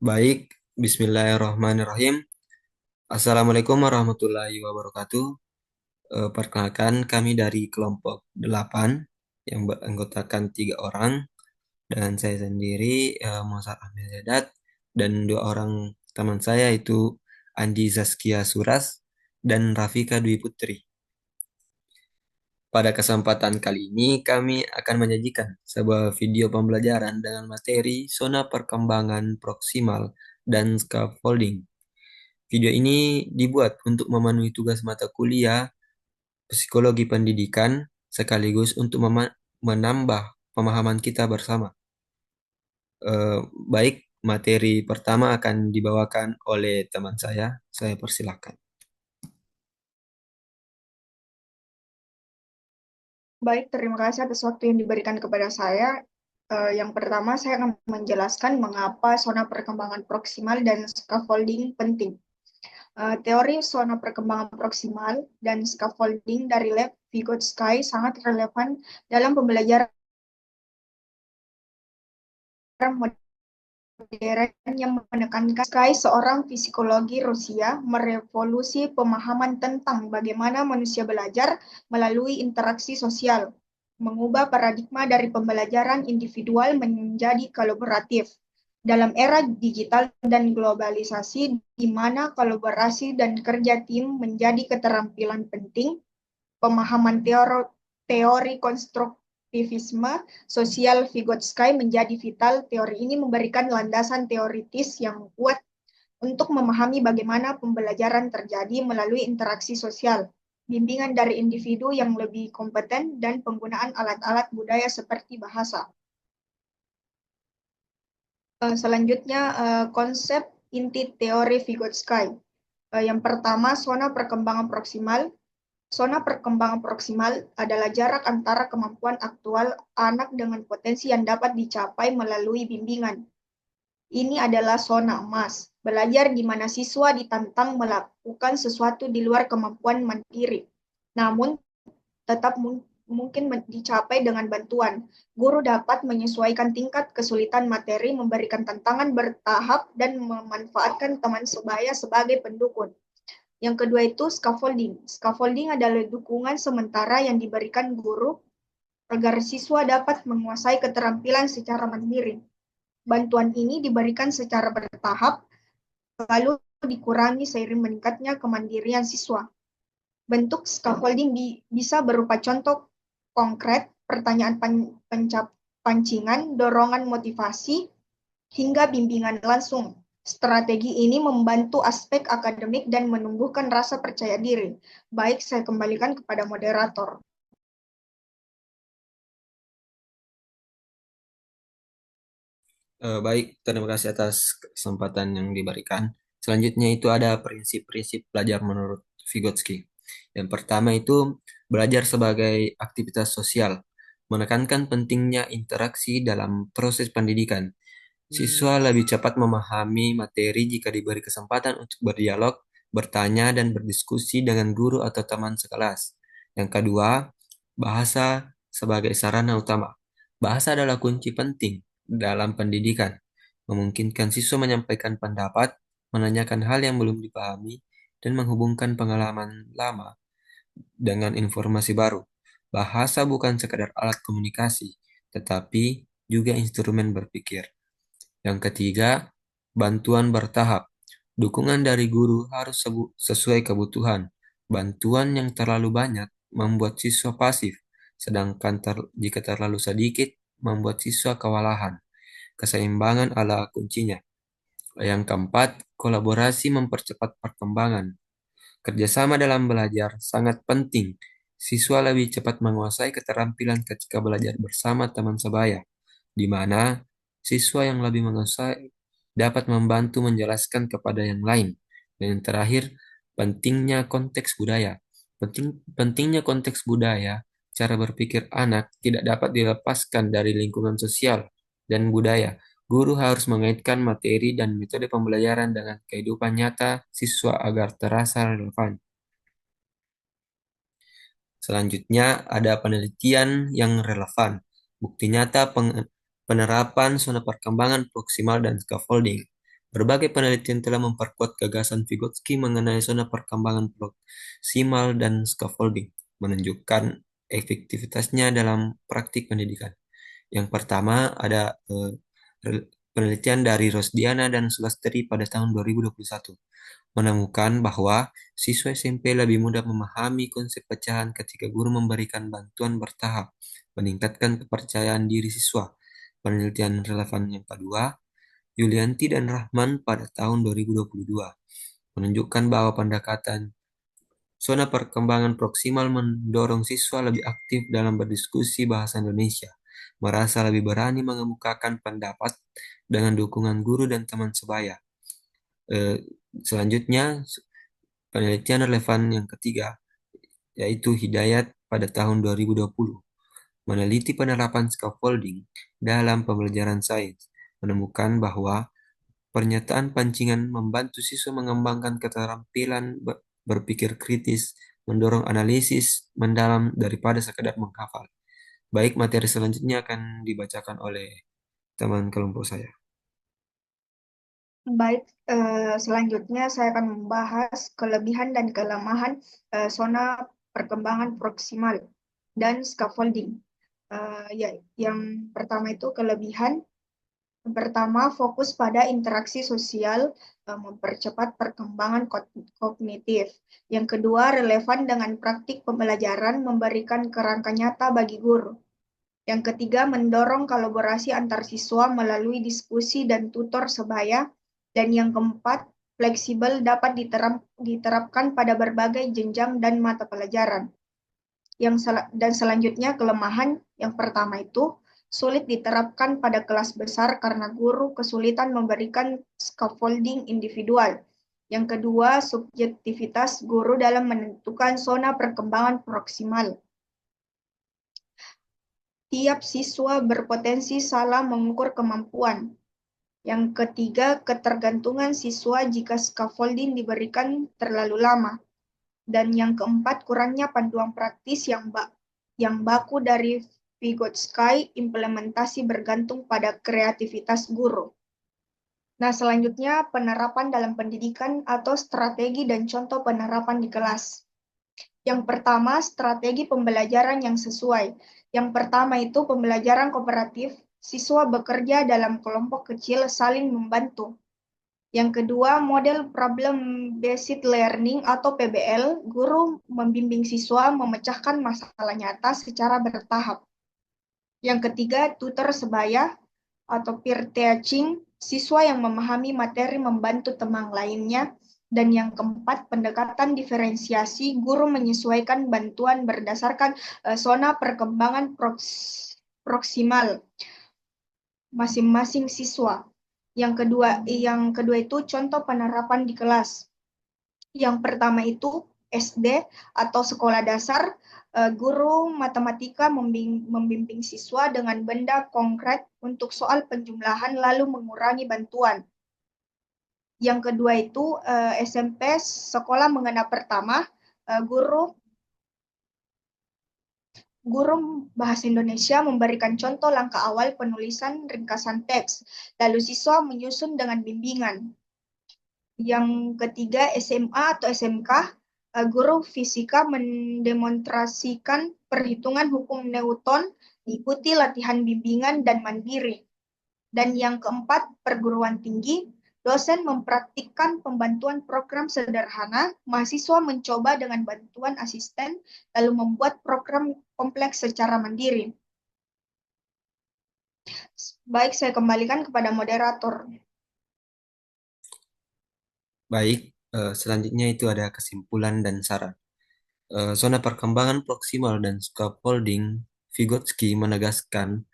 Baik, Bismillahirrahmanirrahim. Assalamualaikum warahmatullahi wabarakatuh. Perkenalkan, kami dari kelompok 8 yang beranggotakan 3 orang dan saya sendiri, Muhammad Ahmad Zadat, dan 2 orang teman saya itu Andi Zaskia Suras dan Rafika Dwi Putri. Pada kesempatan kali ini kami akan menyajikan sebuah video pembelajaran dengan materi zona perkembangan proksimal dan scaffolding. Video ini dibuat untuk memenuhi tugas mata kuliah psikologi pendidikan sekaligus untuk menambah pemahaman kita bersama. Eh, Baik, materi pertama akan dibawakan oleh teman saya. Saya persilahkan. Baik, terima kasih atas waktu yang diberikan kepada saya. Yang pertama, saya akan menjelaskan mengapa zona perkembangan proksimal dan scaffolding penting. Teori zona perkembangan proksimal dan scaffolding dari Lab Vygotsky sangat relevan dalam pembelajaran modern yang menekankan Sky, seorang psikologi Rusia, merevolusi pemahaman tentang bagaimana manusia belajar melalui interaksi sosial, mengubah paradigma dari pembelajaran individual menjadi kolaboratif. Dalam era digital dan globalisasi, di mana kolaborasi dan kerja tim menjadi keterampilan penting, pemahaman teori konstruktivisme sosial Vygotsky menjadi vital. Teori ini memberikan landasan teoritis yang kuat untuk memahami bagaimana pembelajaran terjadi melalui interaksi sosial, bimbingan dari individu yang lebih kompeten, dan penggunaan alat-alat budaya seperti bahasa. Selanjutnya, konsep inti teori Vygotsky. Yang pertama, zona perkembangan proksimal. Zona perkembangan proksimal adalah jarak antara kemampuan aktual anak dengan potensi yang dapat dicapai melalui bimbingan. Ini adalah zona emas, belajar di mana siswa ditantang melakukan sesuatu di luar kemampuan mandiri, namun tetap mungkin dicapai dengan bantuan. Guru dapat menyesuaikan tingkat kesulitan materi, memberikan tantangan bertahap, dan memanfaatkan teman sebaya sebagai pendukung. Yang kedua itu scaffolding. Scaffolding adalah dukungan sementara yang diberikan guru agar siswa dapat menguasai keterampilan secara mandiri. Bantuan ini diberikan secara bertahap, lalu dikurangi seiring meningkatnya kemandirian siswa. Bentuk scaffolding bisa berupa contoh konkret, pertanyaan pancingan, dorongan motivasi, hingga bimbingan langsung. Strategi ini membantu aspek akademik dan menumbuhkan rasa percaya diri. Baik, saya kembalikan kepada moderator. Baik, terima kasih atas kesempatan yang diberikan. Selanjutnya itu ada prinsip-prinsip belajar menurut Vygotsky. Yang pertama itu belajar sebagai aktivitas sosial, menekankan pentingnya interaksi dalam proses pendidikan. Siswa lebih cepat memahami materi jika diberi kesempatan untuk berdialog, bertanya, dan berdiskusi dengan guru atau teman sekelas. Yang kedua, bahasa sebagai sarana utama. Bahasa adalah kunci penting dalam pendidikan, memungkinkan siswa menyampaikan pendapat, menanyakan hal yang belum dipahami, dan menghubungkan pengalaman lama dengan informasi baru. Bahasa bukan sekadar alat komunikasi, tetapi juga instrumen berpikir. Yang ketiga, bantuan bertahap. Dukungan dari guru harus sesuai kebutuhan. Bantuan yang terlalu banyak membuat siswa pasif, sedangkan jika terlalu sedikit membuat siswa kewalahan. Keseimbangan adalah kuncinya. Yang keempat, kolaborasi mempercepat perkembangan. Kerjasama dalam belajar sangat penting. Siswa lebih cepat menguasai keterampilan ketika belajar bersama teman sebaya, di mana siswa yang lebih menguasai dapat membantu menjelaskan kepada yang lain. Dan yang terakhir, pentingnya konteks budaya. Pentingnya konteks budaya, cara berpikir anak tidak dapat dilepaskan dari lingkungan sosial dan budaya. Guru harus mengaitkan materi dan metode pembelajaran dengan kehidupan nyata siswa agar terasa relevan. Selanjutnya ada penelitian yang relevan. Bukti nyata penerapan zona perkembangan proksimal dan scaffolding. Berbagai penelitian telah memperkuat gagasan Vygotsky mengenai zona perkembangan proksimal dan scaffolding, menunjukkan efektivitasnya dalam praktik pendidikan. Yang pertama ada penelitian dari Rosdiana dan Sulastri pada tahun 2021 menemukan bahwa siswa SMP lebih mudah memahami konsep pecahan ketika guru memberikan bantuan bertahap, meningkatkan kepercayaan diri siswa. Penelitian relevan yang kedua, Yulianti dan Rahman pada tahun 2022 menunjukkan bahwa pendekatan zona perkembangan proksimal mendorong siswa lebih aktif dalam berdiskusi bahasa Indonesia, merasa lebih berani mengemukakan pendapat dengan dukungan guru dan teman sebaya. Eh, Selanjutnya, penelitian relevan yang ketiga, yaitu Hidayat pada tahun 2020, meneliti penerapan scaffolding dalam pembelajaran sains, menemukan bahwa pernyataan pancingan membantu siswa mengembangkan keterampilan berpikir kritis, mendorong analisis mendalam daripada sekadar menghafal. Baik, materi selanjutnya akan dibacakan oleh teman kelompok saya. Baik, selanjutnya saya akan membahas kelebihan dan kelemahan zona perkembangan proksimal dan scaffolding. Ya, yang pertama itu kelebihan. Yang pertama, fokus pada interaksi sosial, mempercepat perkembangan kognitif. Yang kedua, relevan dengan praktik pembelajaran, memberikan kerangka nyata bagi guru. Yang ketiga, mendorong kolaborasi antar siswa melalui diskusi dan tutor sebaya. Dan yang keempat, fleksibel dapat diterapkan pada berbagai jenjang dan mata pelajaran. Dan selanjutnya kelemahan yang pertama itu sulit diterapkan pada kelas besar karena guru kesulitan memberikan scaffolding individual. Yang kedua, subjektivitas guru dalam menentukan zona perkembangan proksimal. Tiap siswa berpotensi salah mengukur kemampuan. Yang ketiga, ketergantungan siswa jika scaffolding diberikan terlalu lama. Dan yang keempat, kurangnya panduan praktis yang baku dari Vygotsky, implementasi bergantung pada kreativitas guru. Nah, selanjutnya penerapan dalam pendidikan atau strategi dan contoh penerapan di kelas. Yang pertama, strategi pembelajaran yang sesuai. Yang pertama itu pembelajaran kooperatif, siswa bekerja dalam kelompok kecil saling membantu. Yang kedua, model problem based learning atau PBL, guru membimbing siswa memecahkan masalah nyata secara bertahap. Yang ketiga, tutor sebaya atau peer teaching, siswa yang memahami materi membantu teman lainnya. Dan yang keempat, pendekatan diferensiasi, guru menyesuaikan bantuan berdasarkan zona perkembangan proksimal masing-masing siswa. Yang kedua itu contoh penerapan di kelas. Yang pertama itu SD atau sekolah dasar, guru matematika membimbing siswa dengan benda konkret untuk soal penjumlahan lalu mengurangi bantuan. Yang kedua itu SMP, sekolah mengenal pertama, guru Guru Bahasa Indonesia memberikan contoh langkah awal penulisan ringkasan teks, lalu siswa menyusun dengan bimbingan. Yang ketiga, SMA atau SMK, guru fisika mendemonstrasikan perhitungan hukum Newton, diikuti latihan bimbingan dan mandiri. Dan yang keempat, perguruan tinggi, dosen mempraktikkan pembantuan program sederhana, mahasiswa mencoba dengan bantuan asisten, lalu membuat program kompleks secara mandiri. Baik, saya kembalikan kepada moderator. Baik, selanjutnya itu ada kesimpulan dan saran. Zona perkembangan proksimal dan scaffolding, Vygotsky menegaskan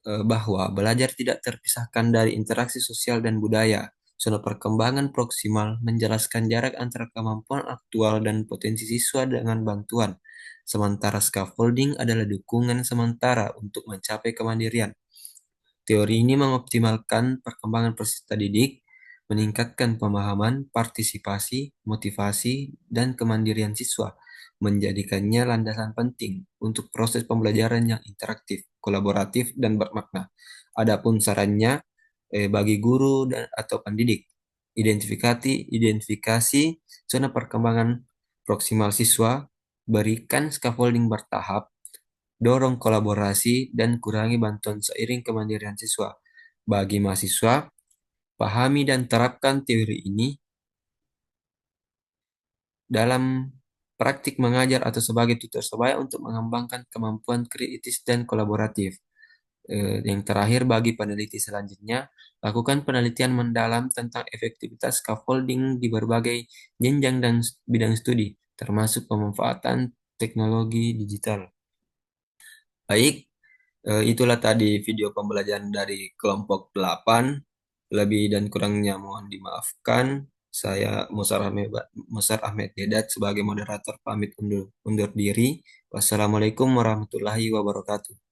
bahwa belajar tidak terpisahkan dari interaksi sosial dan budaya. Zona perkembangan proksimal menjelaskan jarak antara kemampuan aktual dan potensi siswa dengan bantuan, sementara scaffolding adalah dukungan sementara untuk mencapai kemandirian. Teori ini mengoptimalkan perkembangan peserta didik, meningkatkan pemahaman, partisipasi, motivasi, dan kemandirian siswa, menjadikannya landasan penting untuk proses pembelajaran yang interaktif, kolaboratif, dan bermakna. Adapun sarannya, bagi guru dan atau pendidik. Identifikasi zona perkembangan proksimal siswa, berikan scaffolding bertahap, dorong kolaborasi, dan kurangi bantuan seiring kemandirian siswa. Bagi mahasiswa, pahami dan terapkan teori ini dalam praktik mengajar atau sebagai tutor sebaya untuk mengembangkan kemampuan kritis dan kolaboratif. Yang terakhir, bagi peneliti selanjutnya, lakukan penelitian mendalam tentang efektivitas scaffolding di berbagai jenjang dan bidang studi, termasuk pemanfaatan teknologi digital. Baik, itulah tadi video pembelajaran dari kelompok 8. Lebih dan kurangnya mohon dimaafkan. Saya Musar Ahmed Dedat sebagai moderator pamit undur diri. Wassalamualaikum warahmatullahi wabarakatuh.